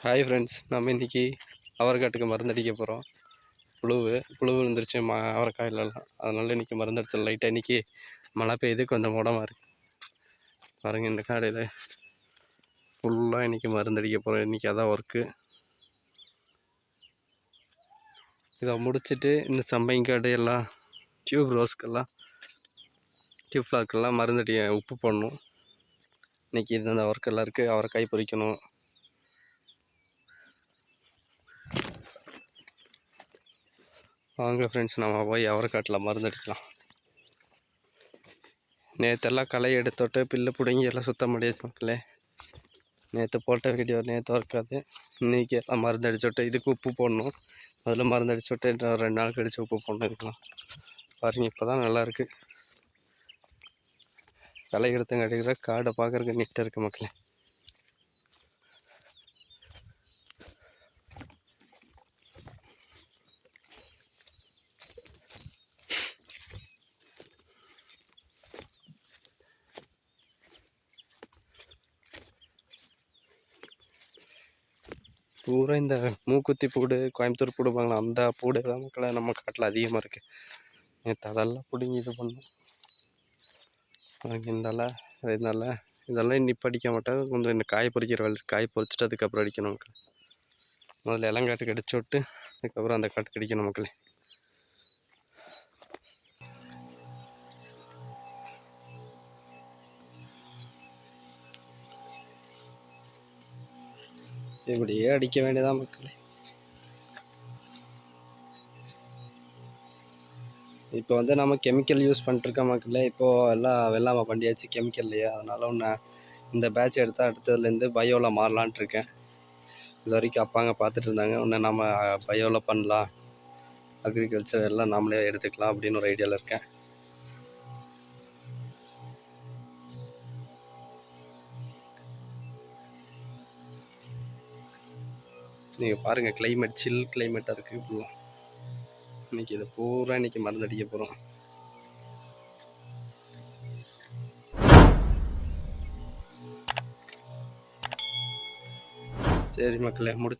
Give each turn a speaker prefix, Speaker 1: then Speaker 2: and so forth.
Speaker 1: Hi friends, நம்ம இன்றைக்கி அவரைக்காட்டுக்கு மருந்தடிக்க போகிறோம். புழு விழுந்துருச்சு அவரைக்காயிலலாம். அதனால் இன்றைக்கி மருந்தடிச்சல் லைட்டாக. இன்றைக்கி மழை பெய்யுது, கொஞ்சம் மூடமாக இருக்குது. பாருங்கள், இந்த காடையில் ஃபுல்லாக இன்றைக்கி மருந்தடிக்க போகிறோம். இன்றைக்கி அதான் ஒர்க்கு. இதை முடிச்சுட்டு இந்த சம்பைங்காடு எல்லாம் டியூப் ரோஸ்க்கெல்லாம் டியூப் ஃப்ளார்க்கெல்லாம் உப்பு போடணும். இன்றைக்கி இது அந்த ஒர்க்கெல்லாம் இருக்குது. அவரைக்காய் பொரிக்கணும். வாங்க ஃப்ரெண்ட்ஸ், நம்ம போய் அவரைக்காட்டில் மருந்தடிக்கலாம். நேற்றெல்லாம் களை எடுத்துட்டு பில்லு பிடுங்கி எல்லாம் சுத்தம் முடியாது மக்களே. நேற்று போட்ட வீடியோ நேற்று இருக்காது. இன்றைக்கி எல்லாம் மருந்தடிச்சுட்டு இதுக்கு உப்பு போடணும். அதில் மருந்தடிச்சுட்டு 2 நாள் கழித்து உப்பு போடணும். இருக்கலாம் பாருங்கள், இப்போ தான் நல்லாயிருக்கு. களை எடுத்து கட்டிக்கிற காடை பார்க்குறதுக்கு நீட்டாக இருக்குது மக்களே. பூரா இந்த மூக்குத்தி பூடு, கோயம்புத்தூர் பூடுப்பாங்களா, அந்த பூடு தான் மக்களை நம்ம காட்டில் அதிகமாக இருக்குது. நேற்று அதெல்லாம் பிடிங்கி இது பண்ணோம். இதெல்லாம் இன்னி படிக்க மாட்டேன். கொஞ்சம் இந்த காய் பொறிக்கிற வேலை, காய் பொறிச்சிட்டு அதுக்கப்புறம் அடிக்கணும் மக்கள். முதல்ல இளங்காட்டுக்கு அடிச்சு விட்டு அதுக்கப்புறம் அந்த காட்டுக்கு அடிக்கணும் மக்களே. இப்படியே அடிக்க வேண்டியதான் மக்களே. இப்போ நம்ம கெமிக்கல் யூஸ் பண்ணிட்டுருக்கோம் மக்களே. இப்போது எல்லாம் வெள்ளாமை பண்ணியாச்சு கெமிக்கல்லையே. அதனால் இந்த பேட்ச் எடுத்தால் அடுத்ததுலேருந்து பயோவில் மாறலான்ட்டு இருக்கேன். இது வரைக்கும் அப்பாங்க பார்த்துட்டு இருந்தாங்க. நம்ம பயோவில் பண்ணலாம், அக்ரிகல்ச்சர் எல்லாம் நாமளே எடுத்துக்கலாம் அப்படின்னு ஒரு ஐடியாவில் இருக்கேன். நீங்கள் பாருங்கள், கிளைமேட் சில் கிளைமேட்டாக இருக்குது. இப்போலாம் இன்றைக்கி இதை பூரா இன்றைக்கி மருந்தடிக்க போகிறோம். சரி மக்களே, முடிச்சு